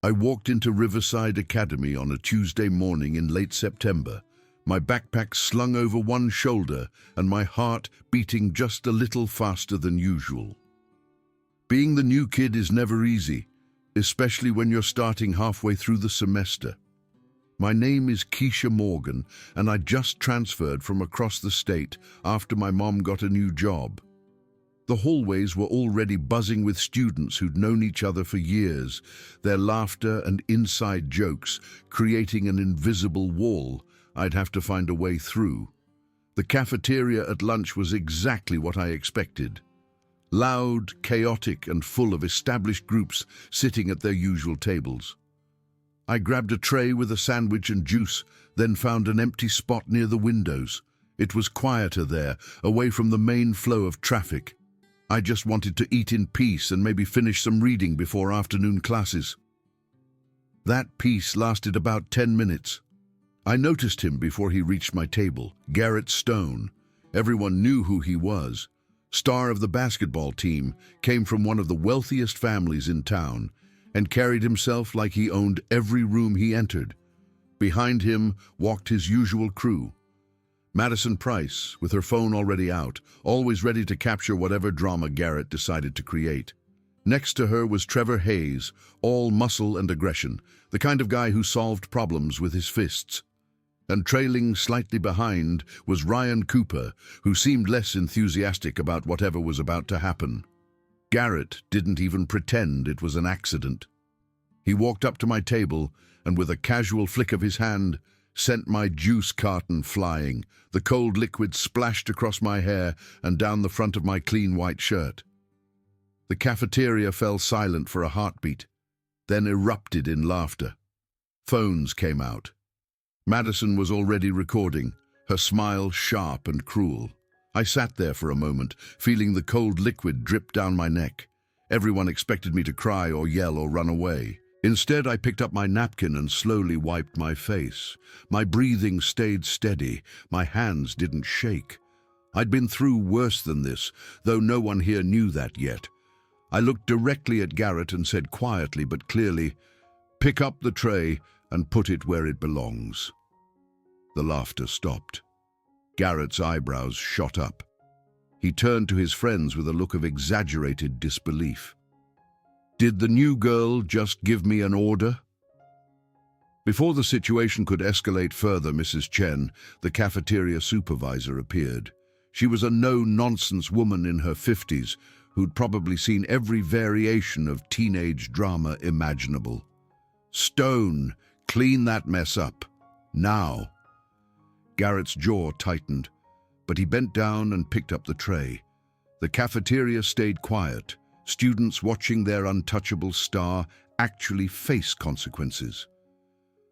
I walked into Riverside Academy on a Tuesday morning in late September, my backpack slung over one shoulder and my heart beating just a little faster than usual. Being the new kid is never easy, especially when you're starting halfway through the semester. My name is Keisha Morgan, and I just transferred from across the state after my mom got a new job. The hallways were already buzzing with students who'd known each other for years, their laughter and inside jokes creating an invisible wall I'd have to find a way through. The cafeteria at lunch was exactly what I expected. Loud, chaotic, and full of established groups sitting at their usual tables. I grabbed a tray with a sandwich and juice, then found an empty spot near the windows. It was quieter there, away from the main flow of traffic. I just wanted to eat in peace and maybe finish some reading before afternoon classes. That peace lasted about 10 minutes. I noticed him before he reached my table, Garrett Stone. Everyone knew who he was. Star of the basketball team, came from one of the wealthiest families in town, and carried himself like he owned every room he entered. Behind him walked his usual crew. Madison Price, with her phone already out, always ready to capture whatever drama Garrett decided to create. Next to her was Trevor Hayes, all muscle and aggression, the kind of guy who solved problems with his fists. And trailing slightly behind was Ryan Cooper, who seemed less enthusiastic about whatever was about to happen. Garrett didn't even pretend it was an accident. He walked up to my table and with a casual flick of his hand, sent my juice carton flying. The cold liquid splashed across my hair and down the front of my clean white shirt. The cafeteria fell silent for a heartbeat, then erupted in laughter. Phones came out. Madison was already recording, her smile sharp and cruel. I sat there for a moment, feeling the cold liquid drip down my neck. Everyone expected me to cry or yell or run away. Instead, I picked up my napkin and slowly wiped my face. My breathing stayed steady. My hands didn't shake. I'd been through worse than this, though no one here knew that yet. I looked directly at Garrett and said quietly but clearly, "Pick up the tray and put it where it belongs." The laughter stopped. Garrett's eyebrows shot up. He turned to his friends with a look of exaggerated disbelief. Did the new girl just give me an order? Before the situation could escalate further, Mrs. Chen, the cafeteria supervisor, appeared. She was a no-nonsense woman in her 50s who'd probably seen every variation of teenage drama imaginable. "Stone, clean that mess up. Now." Garrett's jaw tightened, but he bent down and picked up the tray. The cafeteria stayed quiet. Students watching their untouchable star actually face consequences.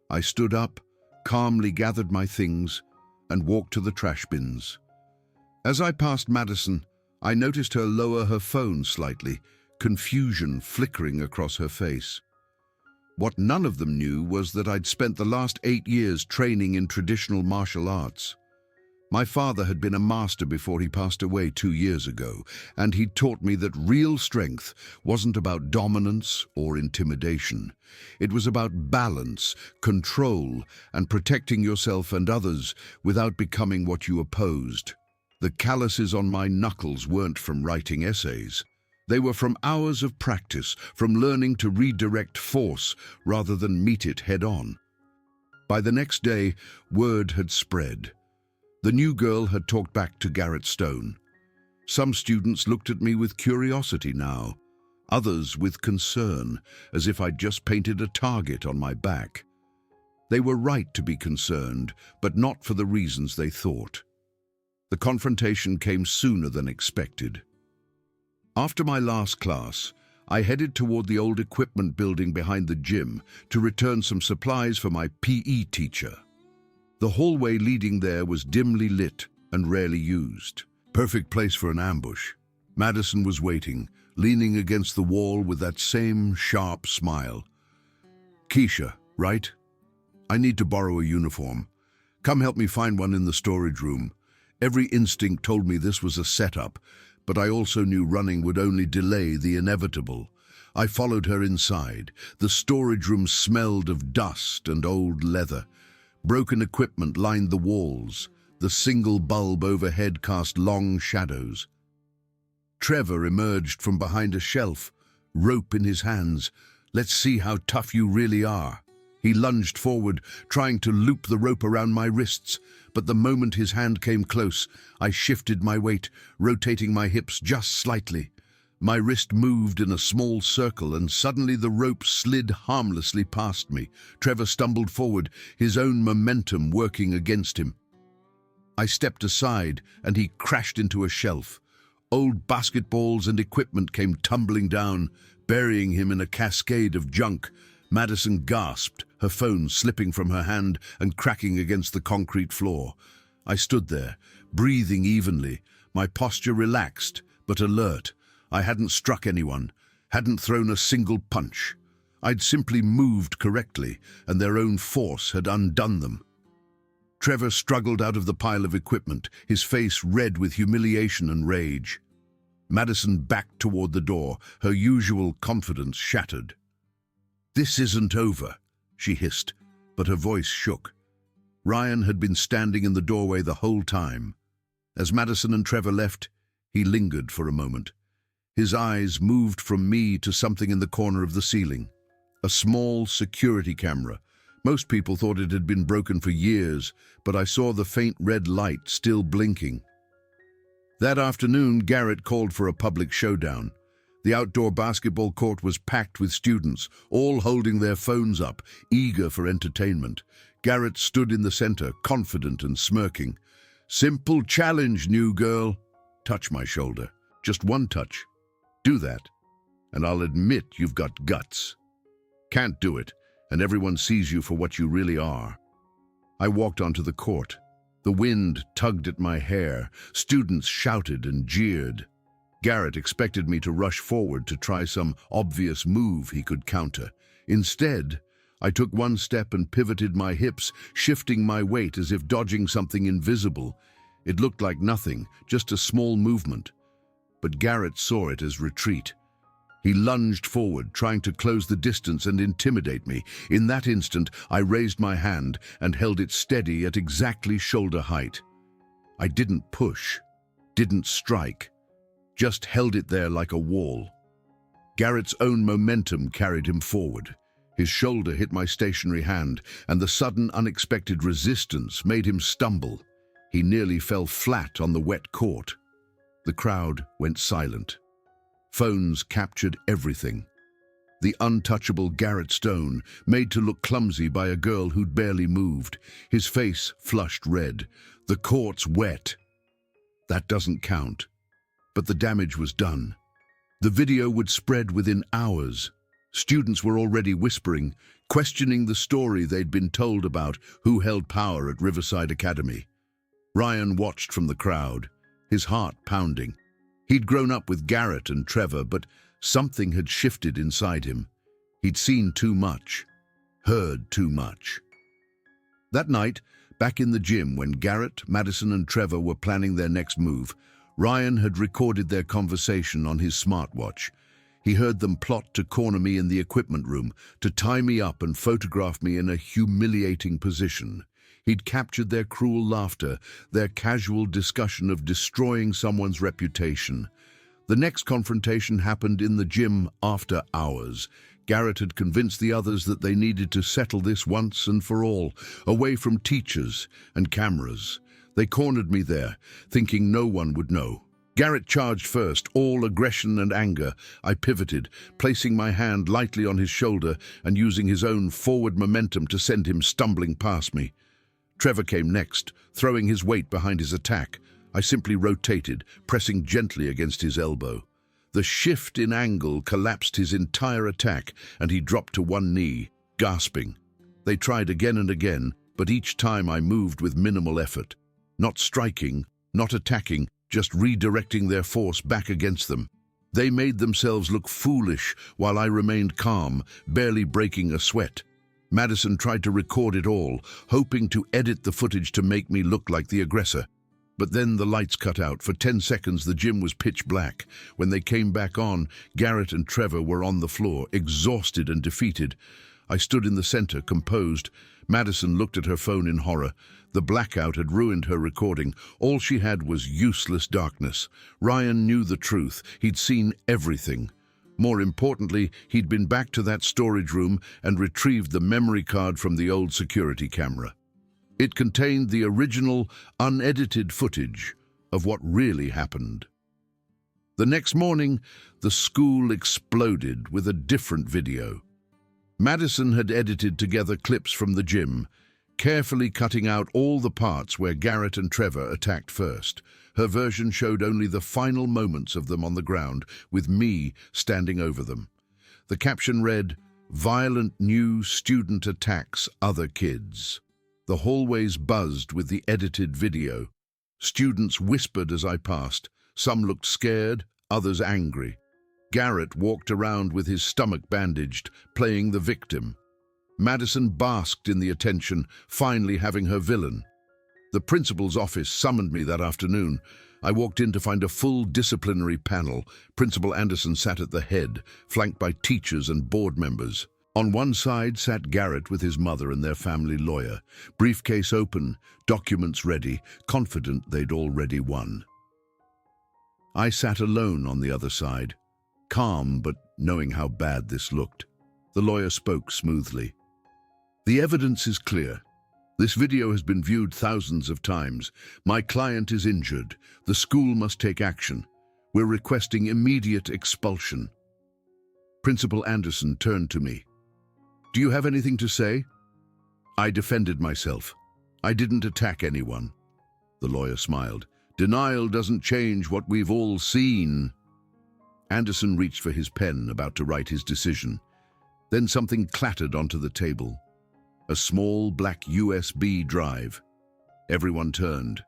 I stood up, calmly gathered my things, and walked to the trash bins. As I passed Madison, I noticed her lower her phone slightly, confusion flickering across her face. What none of them knew was that I'd spent the last 8 years training in traditional martial arts. My father had been a master before he passed away 2 years ago, and he'd taught me that real strength wasn't about dominance or intimidation. It was about balance, control, and protecting yourself and others without becoming what you opposed. The calluses on my knuckles weren't from writing essays. They were from hours of practice, from learning to redirect force rather than meet it head-on. By the next day, word had spread. The new girl had talked back to Garrett Stone. Some students looked at me with curiosity now, others with concern, as if I'd just painted a target on my back. They were right to be concerned, but not for the reasons they thought. The confrontation came sooner than expected. After my last class, I headed toward the old equipment building behind the gym to return some supplies for my PE teacher. The hallway leading there was dimly lit and rarely used. Perfect place for an ambush. Madison was waiting, leaning against the wall with that same sharp smile. "Keisha, right? I need to borrow a uniform. Come help me find one in the storage room." Every instinct told me this was a setup, but I also knew running would only delay the inevitable. I followed her inside. The storage room smelled of dust and old leather. Broken equipment lined the walls. The single bulb overhead cast long shadows. Trevor emerged from behind a shelf, rope in his hands. "Let's see how tough you really are." He lunged forward, trying to loop the rope around my wrists, but the moment his hand came close, I shifted my weight, rotating my hips just slightly. My wrist moved in a small circle, and suddenly the rope slid harmlessly past me. Trevor stumbled forward, his own momentum working against him. I stepped aside, and he crashed into a shelf. Old basketballs and equipment came tumbling down, burying him in a cascade of junk. Madison gasped, her phone slipping from her hand and cracking against the concrete floor. I stood there, breathing evenly, my posture relaxed but alert. I hadn't struck anyone, hadn't thrown a single punch. I'd simply moved correctly, and their own force had undone them. Trevor struggled out of the pile of equipment, his face red with humiliation and rage. Madison backed toward the door, her usual confidence shattered. "This isn't over," she hissed, but her voice shook. Ryan had been standing in the doorway the whole time. As Madison and Trevor left, he lingered for a moment. His eyes moved from me to something in the corner of the ceiling. A small security camera. Most people thought it had been broken for years, but I saw the faint red light still blinking. That afternoon, Garrett called for a public showdown. The outdoor basketball court was packed with students, all holding their phones up, eager for entertainment. Garrett stood in the center, confident and smirking. "Simple challenge, new girl." "Touch my shoulder. Just one touch. Do that, and I'll admit you've got guts. Can't do it, and everyone sees you for what you really are." I walked onto the court. The wind tugged at my hair. Students shouted and jeered. Garrett expected me to rush forward to try some obvious move he could counter. Instead, I took one step and pivoted my hips, shifting my weight as if dodging something invisible. It looked like nothing, just a small movement. But Garrett saw it as retreat. He lunged forward, trying to close the distance and intimidate me. In that instant, I raised my hand and held it steady at exactly shoulder height. I didn't push, didn't strike, just held it there like a wall. Garrett's own momentum carried him forward. His shoulder hit my stationary hand, and the sudden, unexpected resistance made him stumble. He nearly fell flat on the wet court. The crowd went silent. Phones captured everything. The untouchable Garrett Stone, made to look clumsy by a girl who'd barely moved, his face flushed red. The court's wet. That doesn't count. But the damage was done. The video would spread within hours. Students were already whispering, questioning the story they'd been told about who held power at Riverside Academy. Ryan watched from the crowd, his heart pounding. He'd grown up with Garrett and Trevor, but something had shifted inside him. He'd seen too much, heard too much. That night, back in the gym when Garrett, Madison and Trevor were planning their next move, Ryan had recorded their conversation on his smartwatch. He heard them plot to corner me in the equipment room, to tie me up and photograph me in a humiliating position. He'd captured their cruel laughter, their casual discussion of destroying someone's reputation. The next confrontation happened in the gym after hours. Garrett had convinced the others that they needed to settle this once and for all, away from teachers and cameras. They cornered me there, thinking no one would know. Garrett charged first, all aggression and anger. I pivoted, placing my hand lightly on his shoulder and using his own forward momentum to send him stumbling past me. Trevor came next, throwing his weight behind his attack. I simply rotated, pressing gently against his elbow. The shift in angle collapsed his entire attack, and he dropped to one knee, gasping. They tried again and again, but each time I moved with minimal effort. Not striking, not attacking, just redirecting their force back against them. They made themselves look foolish while I remained calm, barely breaking a sweat. Madison tried to record it all, hoping to edit the footage to make me look like the aggressor. But then the lights cut out. For 10 seconds, the gym was pitch black. When they came back on, Garrett and Trevor were on the floor, exhausted and defeated. I stood in the center, composed. Madison looked at her phone in horror. The blackout had ruined her recording. All she had was useless darkness. Ryan knew the truth. He'd seen everything. More importantly, he'd been back to that storage room and retrieved the memory card from the old security camera. It contained the original, unedited footage of what really happened. The next morning, the school exploded with a different video. Madison had edited together clips from the gym, carefully cutting out all the parts where Garrett and Trevor attacked first. Her version showed only the final moments of them on the ground, with me standing over them. The caption read, "Violent new student attacks other kids." The hallways buzzed with the edited video. Students whispered as I passed. Some looked scared, others angry. Garrett walked around with his stomach bandaged, playing the victim. Madison basked in the attention, finally having her villain. The principal's office summoned me that afternoon. I walked in to find a full disciplinary panel. Principal Anderson sat at the head, flanked by teachers and board members. On one side sat Garrett with his mother and their family lawyer, briefcase open, documents ready, confident they'd already won. I sat alone on the other side, calm but knowing how bad this looked. The lawyer spoke smoothly. "The evidence is clear. This video has been viewed thousands of times. My client is injured. The school must take action. We're requesting immediate expulsion." Principal Anderson turned to me. "Do you have anything to say?" I defended myself. "I didn't attack anyone." The lawyer smiled. "Denial doesn't change what we've all seen." Anderson reached for his pen, about to write his decision. Then something clattered onto the table. A small black USB drive. Everyone turned.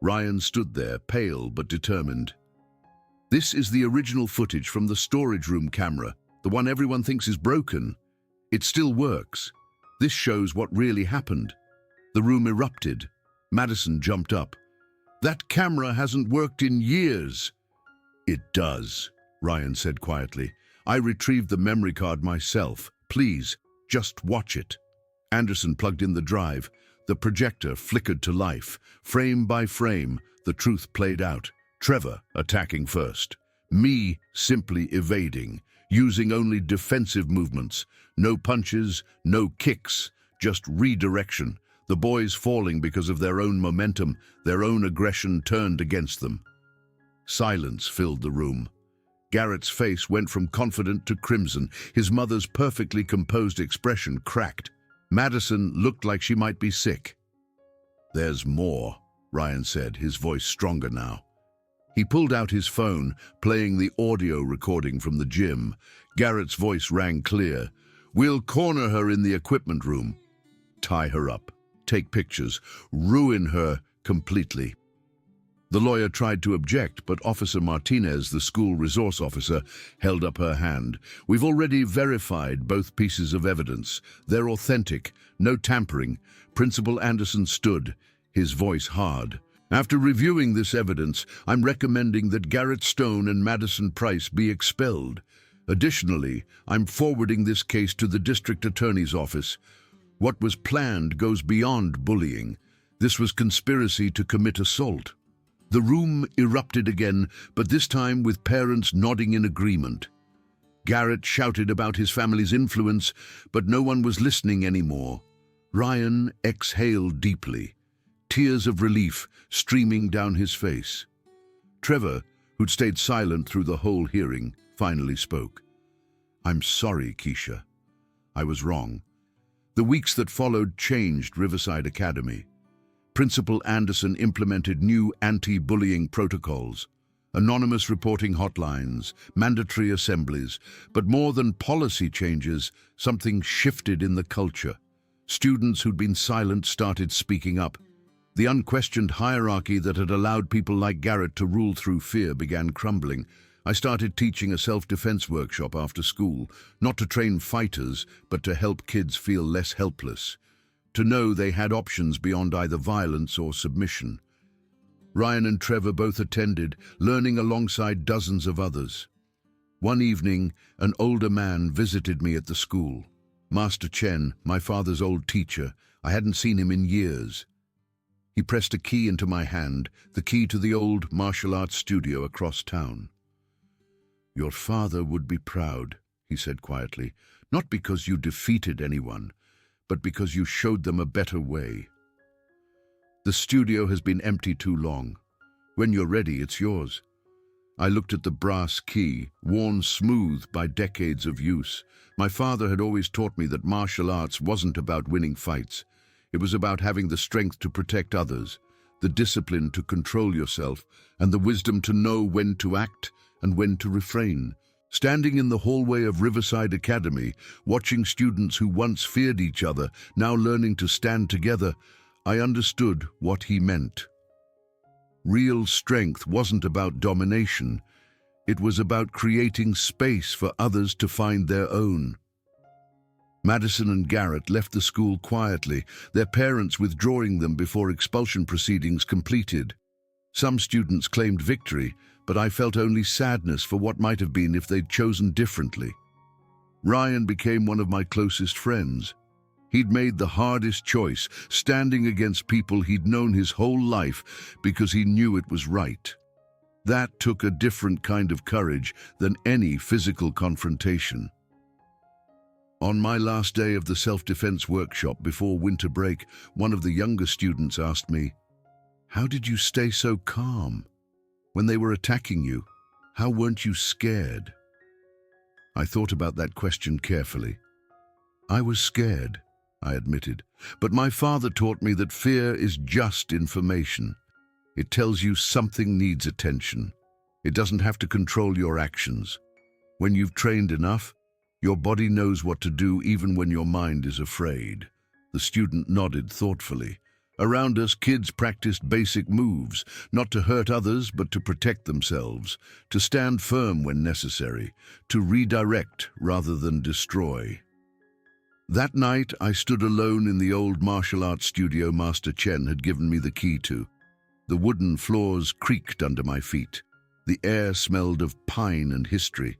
Ryan stood there, pale but determined. "This is the original footage from the storage room camera, the one everyone thinks is broken. It still works. This shows what really happened." The room erupted. Madison jumped up. "That camera hasn't worked in years." "It does," Ryan said quietly. "I retrieved the memory card myself. Please, just watch it." Anderson plugged in the drive. The projector flickered to life. Frame by frame, the truth played out. Trevor attacking first. Me simply evading, using only defensive movements. No punches, no kicks, just redirection. The boys falling because of their own momentum, their own aggression turned against them. Silence filled the room. Garrett's face went from confident to crimson. His mother's perfectly composed expression cracked. Madison looked like she might be sick. "There's more," Ryan said, his voice stronger now. He pulled out his phone, playing the audio recording from the gym. Garrett's voice rang clear. "We'll corner her in the equipment room. Tie her up, take pictures, ruin her completely." The lawyer tried to object, but Officer Martinez, the school resource officer, held up her hand. "We've already verified both pieces of evidence. They're authentic, no tampering." Principal Anderson stood, his voice hard. "After reviewing this evidence, I'm recommending that Garrett Stone and Madison Price be expelled. Additionally, I'm forwarding this case to the district attorney's office. What was planned goes beyond bullying. This was conspiracy to commit assault." The room erupted again, but this time with parents nodding in agreement. Garrett shouted about his family's influence, but no one was listening anymore. Ryan exhaled deeply, tears of relief streaming down his face. Trevor, who'd stayed silent through the whole hearing, finally spoke. "I'm sorry, Keisha. I was wrong." The weeks that followed changed Riverside Academy. Principal Anderson implemented new anti-bullying protocols, anonymous reporting hotlines, mandatory assemblies, but more than policy changes, something shifted in the culture. Students who'd been silent started speaking up. The unquestioned hierarchy that had allowed people like Garrett to rule through fear began crumbling. I started teaching a self-defense workshop after school, not to train fighters, but to help kids feel less helpless, to know they had options beyond either violence or submission. Ryan and Trevor both attended, learning alongside dozens of others. One evening, an older man visited me at the school. Master Chen, my father's old teacher. I hadn't seen him in years. He pressed a key into my hand, the key to the old martial arts studio across town. "Your father would be proud," he said quietly, "not because you defeated anyone, but because you showed them a better way. The studio has been empty too long. When you're ready, it's yours." I looked at the brass key, worn smooth by decades of use. My father had always taught me that martial arts wasn't about winning fights. It was about having the strength to protect others, the discipline to control yourself, and the wisdom to know when to act and when to refrain. Standing in the hallway of Riverside Academy, watching students who once feared each other, now learning to stand together, I understood what he meant. Real strength wasn't about domination. It was about creating space for others to find their own. Madison and Garrett left the school quietly, their parents withdrawing them before expulsion proceedings completed. Some students claimed victory, but I felt only sadness for what might have been if they'd chosen differently. Ryan became one of my closest friends. He'd made the hardest choice, standing against people he'd known his whole life because he knew it was right. That took a different kind of courage than any physical confrontation. On my last day of the self-defense workshop before winter break, one of the younger students asked me, "How did you stay so calm? When they were attacking you, how weren't you scared?" I thought about that question carefully. I was scared, I admitted, but my father taught me that fear is just information. It tells you something needs attention. It doesn't have to control your actions. When you've trained enough, your body knows what to do even when your mind is afraid. The student nodded thoughtfully. Around us, kids practiced basic moves, not to hurt others, but to protect themselves, to stand firm when necessary, to redirect rather than destroy. That night, I stood alone in the old martial arts studio Master Chen had given me the key to. The wooden floors creaked under my feet. The air smelled of pine and history.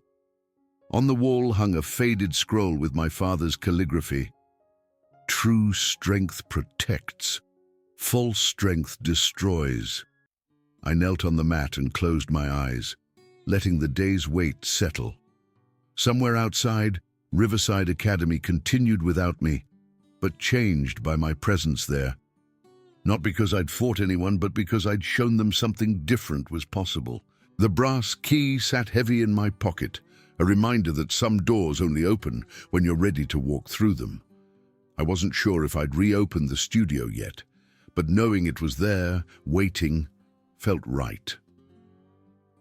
On the wall hung a faded scroll with my father's calligraphy. "True strength protects. False strength destroys." I knelt on the mat and closed my eyes, letting the day's weight settle. Somewhere outside, Riverside Academy continued without me, but changed by my presence there. Not because I'd fought anyone, but because I'd shown them something different was possible. The brass key sat heavy in my pocket, a reminder that some doors only open when you're ready to walk through them. I wasn't sure if I'd reopened the studio yet, but knowing it was there, waiting, felt right.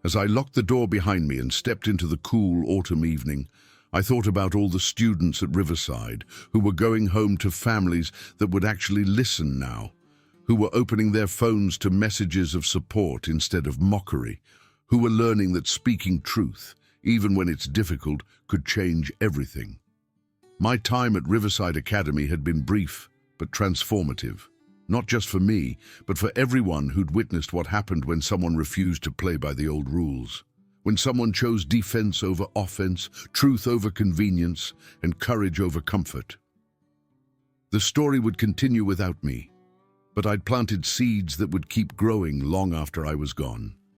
As I locked the door behind me and stepped into the cool autumn evening, I thought about all the students at Riverside who were going home to families that would actually listen now, who were opening their phones to messages of support instead of mockery, who were learning that speaking truth, even when it's difficult, could change everything. My time at Riverside Academy had been brief but transformative. Not just for me, but for everyone who'd witnessed what happened when someone refused to play by the old rules. When someone chose defense over offense, truth over convenience, and courage over comfort. The story would continue without me, but I'd planted seeds that would keep growing long after I was gone.